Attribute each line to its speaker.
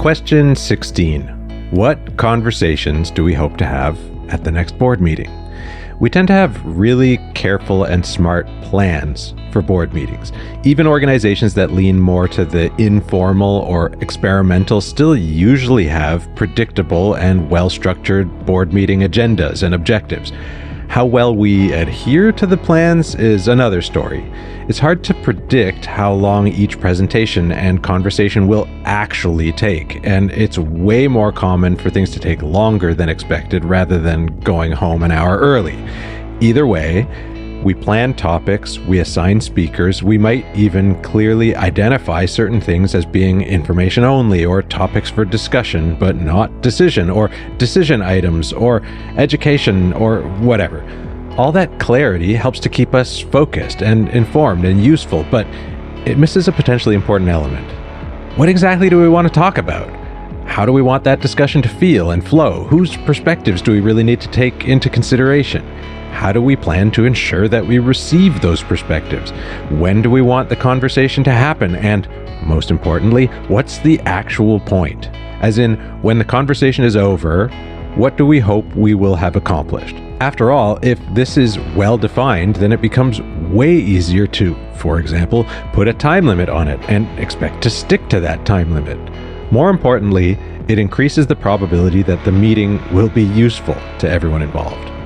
Speaker 1: Question 16. What conversations do we hope to have at the next board meeting? We tend to have really careful and smart plans for board meetings. Even organizations that lean more to the informal or experimental still usually have predictable and well-structured board meeting agendas and objectives. How well we adhere to the plans is another story. It's hard to predict how long each presentation and conversation will actually take, and it's way more common for things to take longer than expected rather than going home an hour early. Either way, we plan topics, we assign speakers, we might even clearly identify certain things as being information only or topics for discussion, but not decision, or decision items, or education, or whatever. All that clarity helps to keep us focused and informed and useful, but it misses a potentially important element. What exactly do we want to talk about? How do we want that discussion to feel and flow? Whose perspectives do we really need to take into consideration? How do we plan to ensure that we receive those perspectives? When do we want the conversation to happen? And most importantly, what's the actual point? As in, when the conversation is over, what do we hope we will have accomplished? After all, if this is well defined, then it becomes way easier to, for example, put a time limit on it and expect to stick to that time limit. More importantly, it increases the probability that the meeting will be useful to everyone involved.